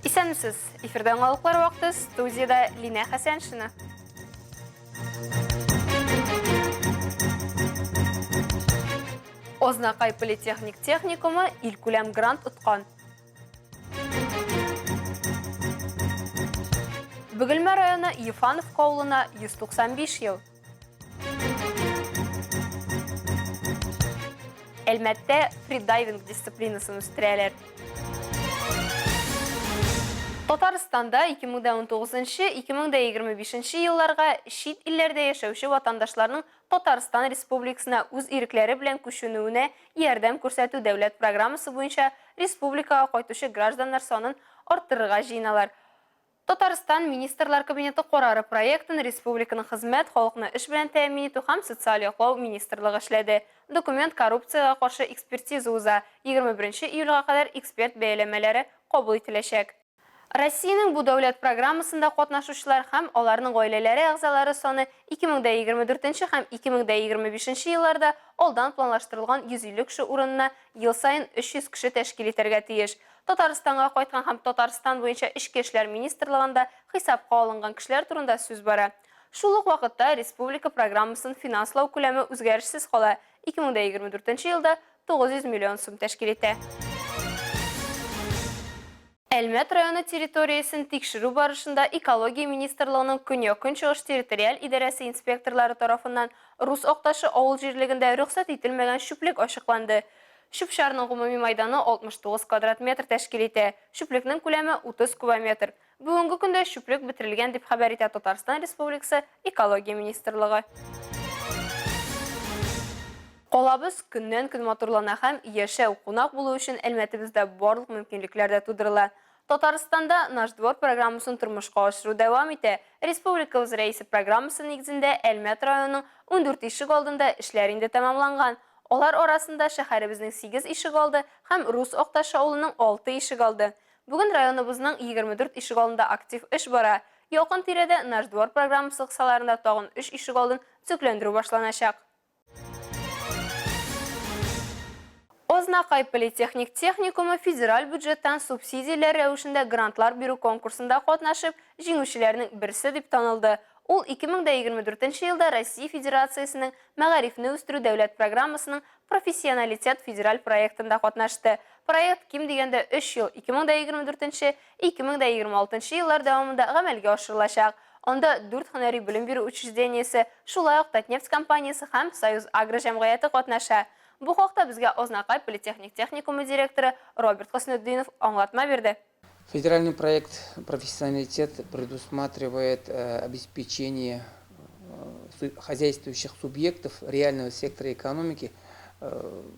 Исәнмесез, эфирдә аңлалыклар вакыты, студияда Лина Хәсәншина. Ознакай политехник техникумы илкүләм грант уткан. Бөгелмә районы Ефанов авылына 195 ел. Әлмәттә фридайвинг дисциплинасын үстерәләр. Татарстанда 2019-2025 елларга чит илләрдә яшәүче ватандашларның Татарстан Республикасына үз ирекләре белән күченүенә ярдәм күрсәтү дәүләт программасы буенча республикага кайтучы гражданнар санын арттырырга җыеналар. Татарстан Министрлар Кабинеты карары проектын республиканың хезмәт, халыкны эш белән тәэмин итү һәм социаль яклау министрлыгы эшләде. Документ коррупциягә каршы экспертиза уза. 21 июльгә кадәр эксперт бәяләмәләре кабул ителәчәк. Россиянең бу дәүләт программасында катнашучылар һәм аларның гаиләләре әгъзалары саны 2024 һәм 2025 елларда алдан планлаштырылган 150 кеше урынына ел сайын 300 кеше тәшкил итәргә тиеш. Татарстанга кайткан һәм Татарстан буенча Эчке эшләр министрлыгында хисапка алынган кешеләр турында сүз бара. Шул ук вакытта республика программасын финанслау күләме үзгәрешсез кала. 2024 елда 900 миллион сум тәшкил итә. Әлмәт районы территориясен тикшерү барышында экология министрлыгының Көньяк-Көнчыгыш территориаль идарәсе инспекторлары тарафыннан Рус Акташы авыл җирлегендә рөхсәт ителмәгән чүплек ачыкланды. Чүп-чарның гомуми майданы 69 квадрат метр тәшкил итә. Чүплекнең күләме 30 кубометр. Бүгенге көндә чүплек бетерелгән дип хәбәр итә Татарстан Республикасы экология министрлыгы. Калабыз көннән-көн матурлана һәм яшәү, кунак булу өчен Әлмәтебездә барлык мөмкинлекләр дә тудырыла. Татарстанда Наш двор программасын тормышка ашыру дәвам итә. Республикабыз рәисе программасы нигезендә Әлмәт районының 14 ишек алдында эшләр инде тәмамланган. Алар арасында шәһәребезнең 8 ишек алды һәм Рус Акташы авылының 6 ишек алды. Бүген районыбызның 24 ишек алдында актив эш бара. Якын тирәдә Наш двор программасы кысаларында тагын 3 ишек алдын төзекләндерү башланачак. Ознакай политехник техникумы федераль бюджеттан субсидияләр рәвешендә грантлар бирү конкурсында катнашып, җиңүчеләрнең берсе дип танылды. Ул 2024 елда Россия Федерациясының мәгарифне үстерү дәүләт программасының профессионалитет федераль проектында катнашты. Проект ким дигәндә 3 ел 2024-2026 еллар дәвамында гамәлгә ашырылачак. Анда 4 һөнәри белем бирү учреждениесе, шулай ук Татнефть компаниясе һәм Союз Агро җәмгыяте катнаша. Бу хакта безгә Ознакай политехник техникумы директоры Роберт Хаснетдинов аңлатма бирде. Федеральный проект «Профессионалитет» предусматривает обеспечение хозяйствующих субъектов реального сектора экономики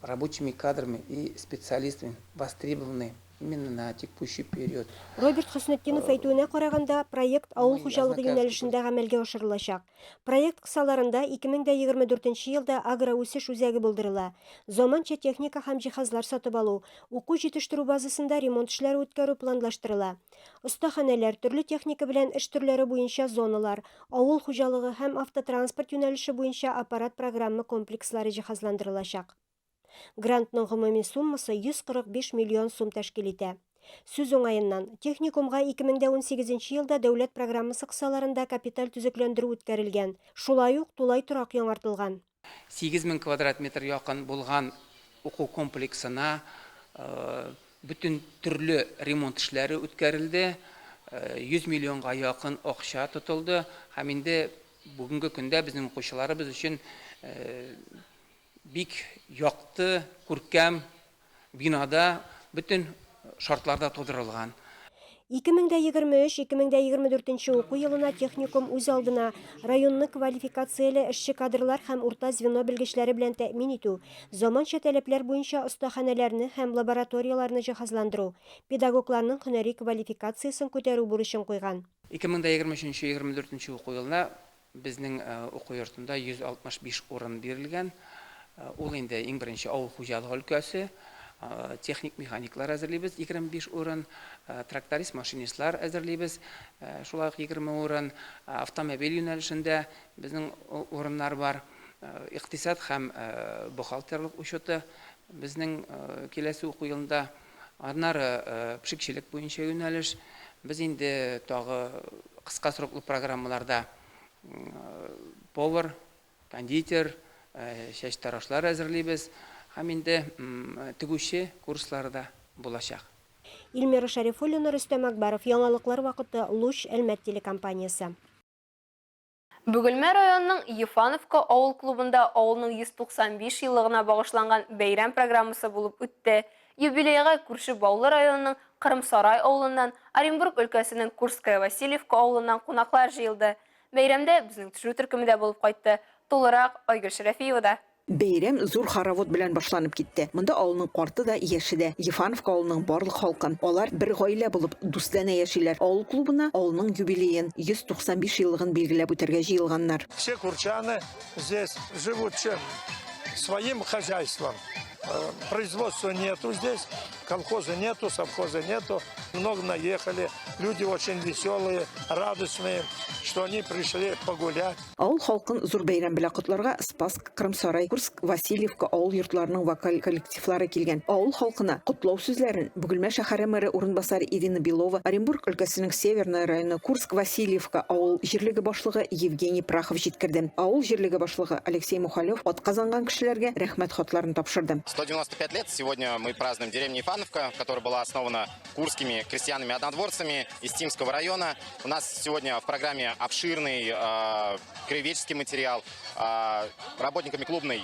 рабочими кадрами и специалистами, востребованными именно на текущий период. Роберт Хаснетдинов әйтүенә караганда, проект авыл хуҗалыгы юнәлешендә гамәлгә ашырылачак. Проект кысаларында 2024 елда агроүсеш үзәге булдырыла. Заманча техника һәм җиһазлар сатып алу, уку җитештерү базасында ремонт эшләре үткәрү планлаштырыла. Остаханәләр, төрле техника белән эш төрләре буенча зоналар, авыл хуҗалыгы һәм автотранспорт юнәлеше буенча аппарат программа комплекслары җиһазландырылачак. Грантның гомуми суммасы 145 миллион сум тәшкил итә. Сүз уңаеннан, техникумга 2018 елда дәүләт программасы кысаларында капиталь төзекләндерү үткәрелгән. Шулай ук тулай торак яңартылган. 8000 квадрат метр якын булган уку комплексына бүтән төрле ремонт эшләре үткәрелде. 100 миллионга якын акча тотылды. Һәм инде бүгенге көндә безнең укучыларыбыз өчен бик яқты, күркәм бинада бүтән шартларда тудырылган. 2023-2024 уку елына техникум үз алдына районны квалификацияле эшче кадрлар һәм урта звено белгечләре белән тәэмин итү, заманча таләпләр буенча остаханәләрне һәм лабораторияларны җиһазландыру, педагогларның һөнәри квалификациясын күтәрү бурычын куйган. 2023-2024 уку елына безнең уку йортында 165 урын бирелгән. Ул инде иң беренче авыл хуҗалыгы өлкәсе, техник механиклар әзерлибез 25 урын, тракторист машинистлар әзерлибез, шулай ук 20 урын, автомобиль юнәлешендә безнең урыннар бар, икътисад һәм бухгалтерлык учеты безнең киләсе уку елында Аннары пшикчелек буенча юнәлеш. Без инде тагы кыска сроклы программаларда повар, кондитер, чәч тарашлар әзерлибез. Һәм инде тегүче курсларда булачак. Илмира Шарифуллина, Рөстәм Акбаров, яңалыклар вакыты, Луч, Әлмәт телекомпаниясе. Бөгелмә районының Ефановка авыл клубында авылның 195 еллыгына багышланган бәйрәм программасы булып үтте. Юбилейга күрше Баулы районының Кырымсарай авылыннан, Оренбург өлкәсенең Курская Васильевка авылыннан кунаклар җыелды. Бәйрәмдә безнең төшү төркемендә булып кайтты. Тулырак Айгөл Шәрәфиева. Бәйрәм зур хоровод белән башланып китте. Монда авылның карты да, яше дә, Ефановка авылының барлык халкын. Алар бер гаилә булып дуслана яшиләр. Авыл клубына авылның юбилеен 195 еллыгын билгеләп үтәргә җыелганнар. Все курчаны здесь живут своим хозяйством. Производства нету здесь, колхоза нету, совхоза нету. Много наехали, люди очень веселые, радостные, что они пришли погулять. Авыл халкын зур бәйрәм белән котларга Спасск, Кырымсарай, Курск, Васильевка авыл йортларының вокаль коллективлары килгән. Авыл халкына котлау сүзләрен Бөгелмә шәһәре мэры урынбасары Ирина Белова, Оренбург өлкәсенең Северный районы Курск, Васильевка авыл җирлеге башлыгы Евгений Прахов җиткерде. Авыл җирлеге башлыгы Алексей Мухалев атказанган кешеләргә рәхмәт хатларын тапшырды. 195 лет сегодня мы празднуем деревню Ефановка, которая была основана курскими крестьянами-однодворцами из Тимского района. У нас сегодня в программе обширный краеведческий материал. Работниками клубной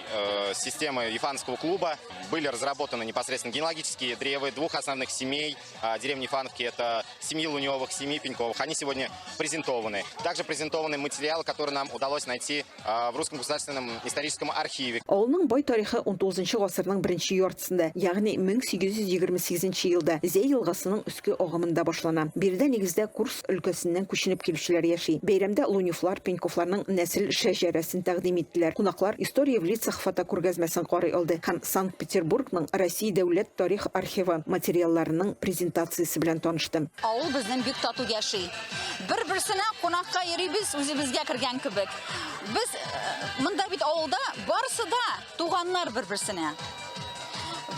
системы Ефановского клуба были разработаны непосредственно генеалогические древы двух основных семей деревни Ефановки. Это семьи Луневых, семьи Пеньковых. Они сегодня презентованы. Также презентованы материалы, которые нам удалось найти в Русском государственном историческом архиве. Авылның бай тарихы 19 гасырның беренче яртысында, ягъни 1828 елда Зәй елгасының өске агымында башлана. Биредә нигездә Курск өлкәсеннән күченеп килүчеләр яши. Бәйрәмдә Луневлар, Пеньковларның нәсел шәҗәрәсен тәкъдим иттеләр. Кунаклар история в лицах фотокүргәзмәсен карый алды һәм Санкт-Петербургның Россия дәүләт тарих архивы материалларының презентациясе белән танышты. Авыл безнең бик тату яши. Бер-берсенә кунакка йөрибез, үзебезгә кергән кебек. Без монда бит авылда барысы да туганнар бер-берсенә.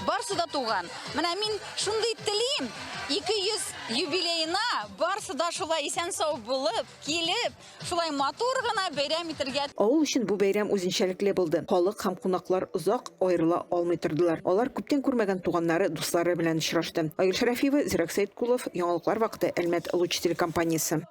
Барсы да туган. Менә мин шундый телим, 200 юбилейна барсы да шулай исән-сау булып, килеп, шулай матур гына бәйрәм итәргә. Авыл өчен бу бәйрәм үзенчәлекле булды. Халык һәм кунаклар озак аерыла алмый тордылар. Алар күптән күрмәгән туганнары, дуслары белән очрашты. Айгөл Шәрәфиева, Зирак Сәйдкулов, яңалыклар вакыты, Әлмәт Луч телекомпаниясе.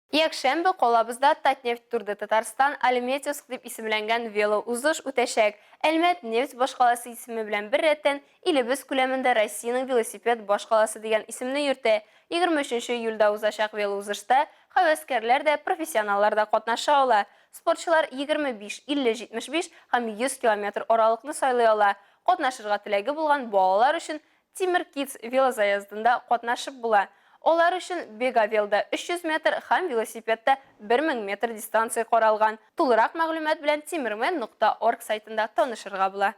Якшәмбе калабызда Татнефть турды Татарстан Альметьевск дип исемләнгән велоузыш үтәчәк. Әлмәт нефть башкаласы исеме белән бер рәттән илебез күләмендә Россиянең велосипед башкаласы дигән исемне йөртә. 23 июльдә узачак велоузышта һәвәскәрләр дә, профессионаллар да катнаша ала. Спортчылар 25, 50, 75 һәм 100 км аралыкны сайлый ала. Катнашырга теләге булган балалар өчен Тимир Kids велозаездында катнашып була. Олар өчен Бегавелда 300 метр һәм велосипедта 1000 метр дистанция каралган. Тулырак мәгълүмат белән timirman.org сайтында танышырга була.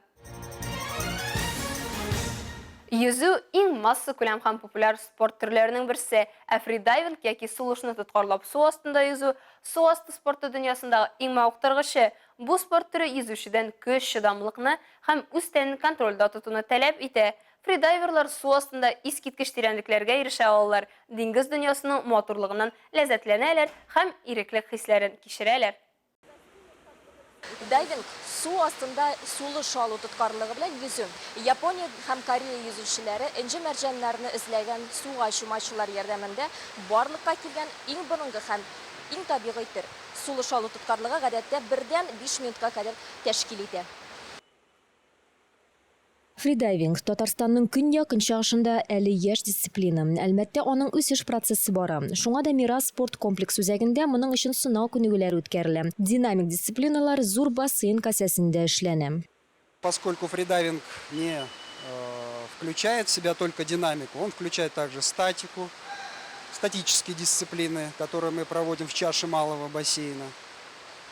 Йөзү иң масса күләм һәм популяр спорт төрләренең берсе. Фридайвинг яки сулышны тоткарлап су астында йөзү су асты спорты дөньясындагы иң мавыктыргычы. Бу спорт төре йөзүчедән көч чыдамлыкны һәм үз тәнен контрольдә тотуны таләп итә. Фридайверлар су астында искиткеч тирәнлекләргә ирешә алалар, диңгез дөньясының матурлыгыннан ләззәтләнәләр һәм иреклек хисләрен кичерәләр. Дайвинг су астында сулыш алу тоткарлыгы белән йөзү. Япония һәм Корея йөзүчеләре энҗе мәрҗәннәрне эзләгән суга чумачылар ярдәмендә барлыкка килгән иң борынгы һәм иң табигый төр. Сулыш алу тоткарлыгы гадәттә 1-дән 5 минутка кадәр тәшкил итә. Фридайвинг Татарстанның көньяк чыгышында әле яшь дисциплина. Әлбәттә, аның үсеш процессы бара. Шуңа да Мирас спорт комплекс үзәгендә моның өчен сынау күнегүләре үткәрелә. Динамик дисциплиналар зур бассейн касәсендә эшләнә. Поскольку фридайвинг не включает в себя только динамику, он включает также статику, статические дисциплины, которые мы проводим в чаше малого бассейна,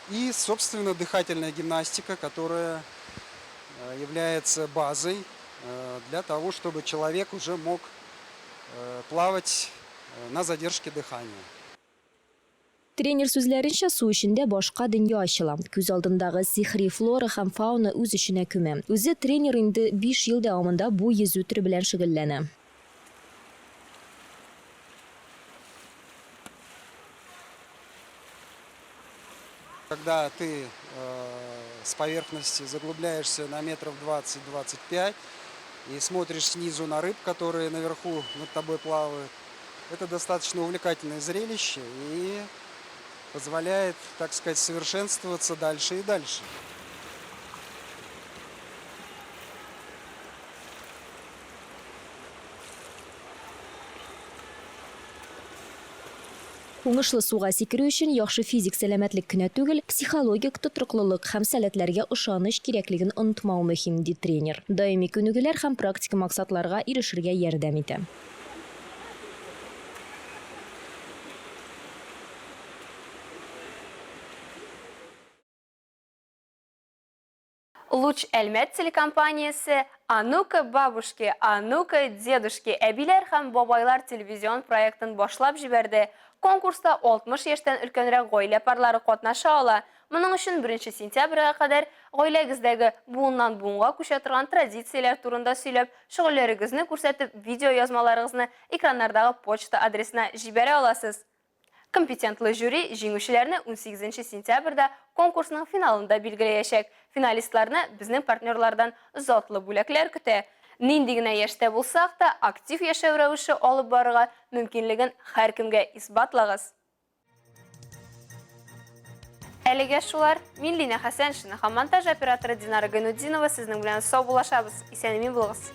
и, собственно, дыхательная гимнастика, которая является базой для того, чтобы человек уже мог плавать на задержке дыхания. Тренер сүзләренчә, су эчендә башка дөнья ачыла. Күз алдындагы сихри флора һәм фауна үз эченә күмә. Үзе тренер инде 5 ел дәвамында бу йөзү төре белән шөгыльләнә. Когда ты с поверхности заглубляешься на метров 20-25 и смотришь снизу на рыб, которые наверху над тобой плавают, это достаточно увлекательное зрелище и позволяет, так сказать, совершенствоваться дальше и дальше. Уңышлы суга сикерү өчен яхшы физик сәламәтлек кенә түгел, психологик тотрыклылык һәм сәләтләргә ышаныч кирәклеген онытмау мөһим, ди тренер. Даими күнегүләр һәм практик максатларга ирешергә ярдәм итә. Луч Әлмәт телекомпаниясе «А-ну-ка, бабушки, а-ну-ка, дедушки» әбиләр һәм бабайлар телевизион проектын башлап җибәрде. Конкурста 60 яшьтән өлкәнрәк гаилә парлары катнаша ала. Моның өчен 1 сентябрьгә кадәр гаиләгездәге буыннан буынга күчә торган традицияләр турында сөйләп, шөгыльләрегезне күрсәтеп, видео язмаларыгызны экраннардагы почта адресына җибәрә аласыз. Компетентлы жюри җиңүчеләрне 18 сентябрьдә конкурсның финалында билгеләячәк. Финалистларны безнең партнерлардан затлы бүләкләр көтә. Нинди генә яшьтә булсак та, актив яшәү рәвеше алып барырга мөмкинлеген һәркемгә исбатлагыз. Әлегә шулар, мин Лина Хәсәншина һәм монтаж операторы Динара Гайнутдинова сезнең белән сау булашабыз. Исән-имин булыгыз.